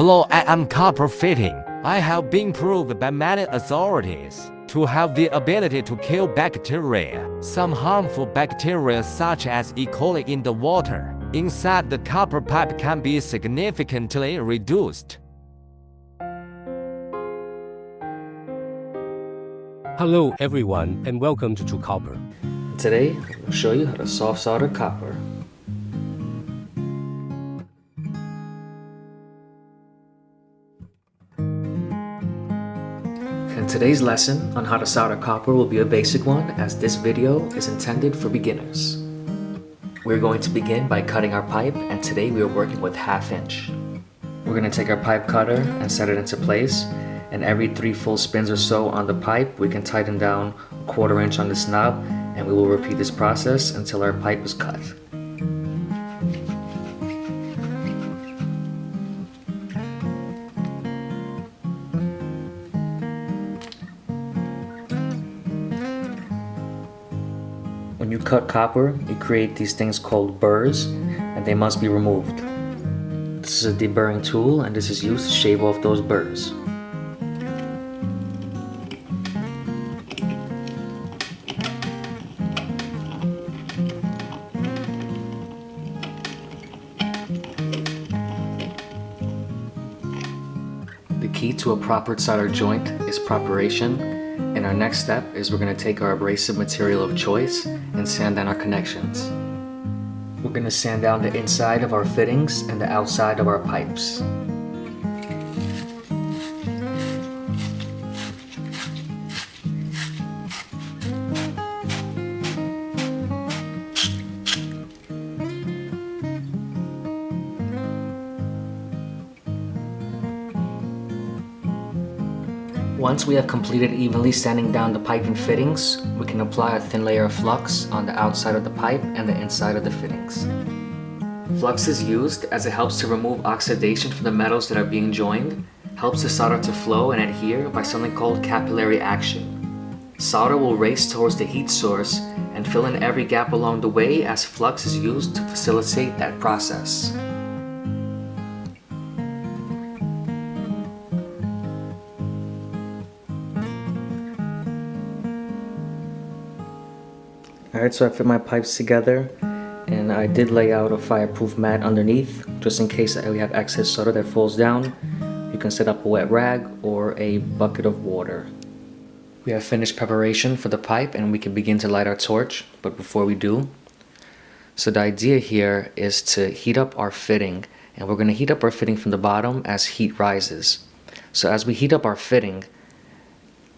Hello, I am copper fitting. I have been proved by many authorities to have the ability to kill bacteria, some harmful bacteria such as E. coli in the water. Inside the copper pipe can be significantly reduced. Hello everyone and welcome to True Copper. Today, I'll show you how to soft solder copper. And today's lesson on how to solder copper will be a basic one, as this video is intended for beginners. We're going to begin by cutting our pipe, and today we are working with 1/2 inch. We're going to take our pipe cutter and set it into place, and every 3 full spins or so on the pipe we can tighten down 1/4 inch on this knob, and we will repeat this process until our pipe is cut. When you cut copper, you create these things called burrs, and they must be removed. This is a deburring tool, and this is used to shave off those burrs. The key to a proper solder joint is preparation, and our next step is we're going to take our abrasive material of choice and sand down our connections. We're going to sand down the inside of our fittings and the outside of our pipes. Once we have completed evenly sanding down the pipe and fittings, we can apply a thin layer of flux on the outside of the pipe and the inside of the fittings. Flux is used as it helps to remove oxidation from the metals that are being joined, helps the solder to flow and adhere by something called capillary action. Solder will race towards the heat source and fill in every gap along the way, as flux is used to facilitate that process. Alright, so I fit my pipes together, and I did lay out a fireproof mat underneath just in case we have excess solder that falls down. You can set up a wet rag or a bucket of water. We have finished preparation for the pipe and we can begin to light our torch, but before we do, so the idea here is to heat up our fitting, and we're going to heat up our fitting from the bottom as heat rises. So as we heat up our fitting,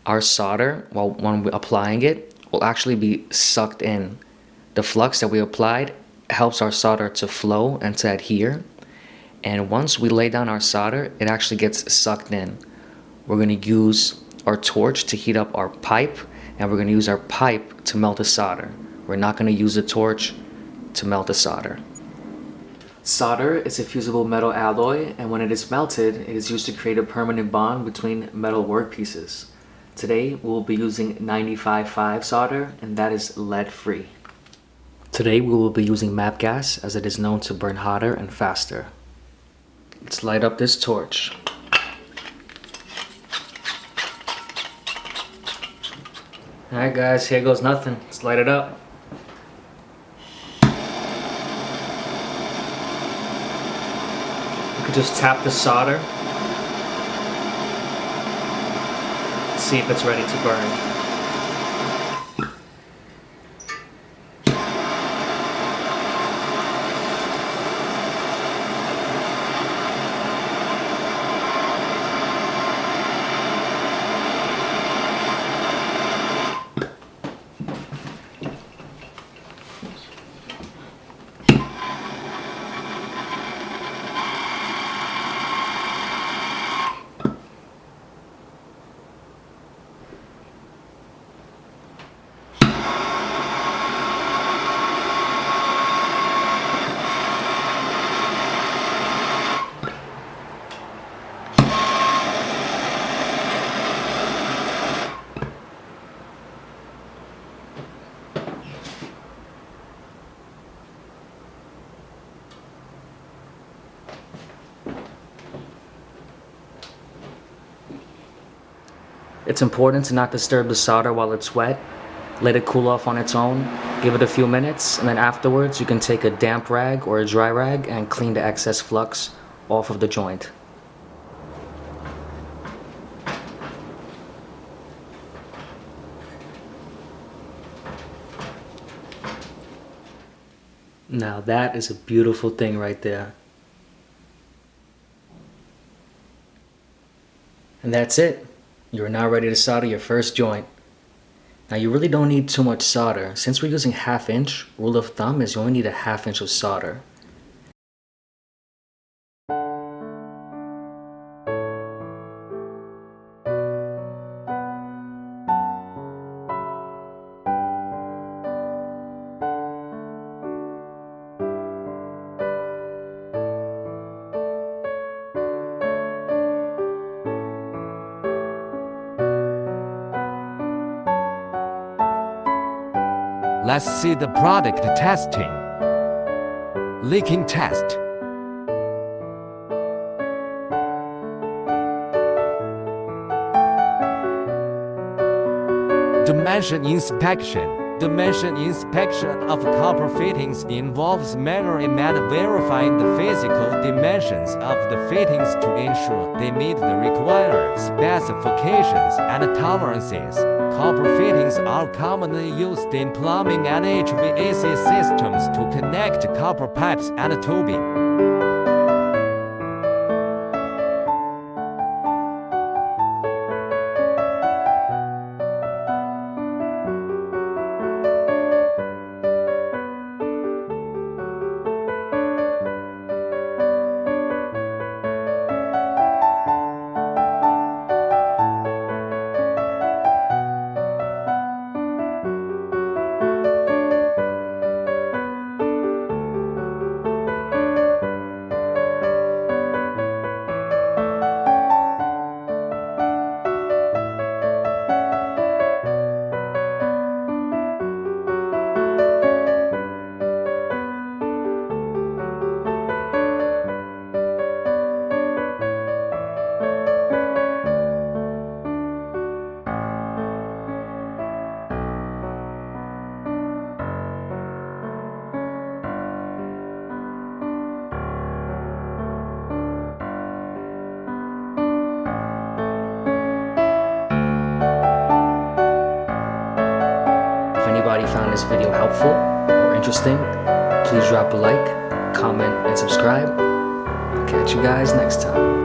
our solder, when we're applying it, will actually be sucked in. The flux that we applied helps our solder to flow and to adhere, and once we lay down our solder, it actually gets sucked in. We're going to use our torch to heat up our pipe, and we're going to use our pipe to melt the solder. We're not going to use the torch to melt the solder. Solder is a fusible metal alloy, and when it is melted, it is used to create a permanent bond between metal workpieces. Today we will be using 95.5 solder, and that is lead free. Today we will be using MAP gas, as it is known to burn hotter and faster. Let's light up this torch. Alright guys, here goes nothing. Let's light it up. You could just tap the solder. See if it's ready to burn. It's important to not disturb the solder while it's wet. Let it cool off on its own, give it a few minutes, and then afterwards you can take a damp rag or a dry rag and clean the excess flux off of the joint. Now that is a beautiful thing right there. And that's it. You are now ready to solder your first joint. Now you really don't need too much solder. Since we're using 1/2 inch, rule of thumb is you only need a 1/2 inch of solder. Let's see the product testing. Leaking test. Dimension inspection. Dimension inspection of copper fittings involves manually verifying the physical dimensions of the fittings to ensure they meet the required specifications and tolerances. Copper fittings are commonly used in plumbing and HVAC systems to connect copper pipes and tubing. If anybody found this video helpful or interesting, please drop a like, comment, and subscribe. I'll catch you guys next time.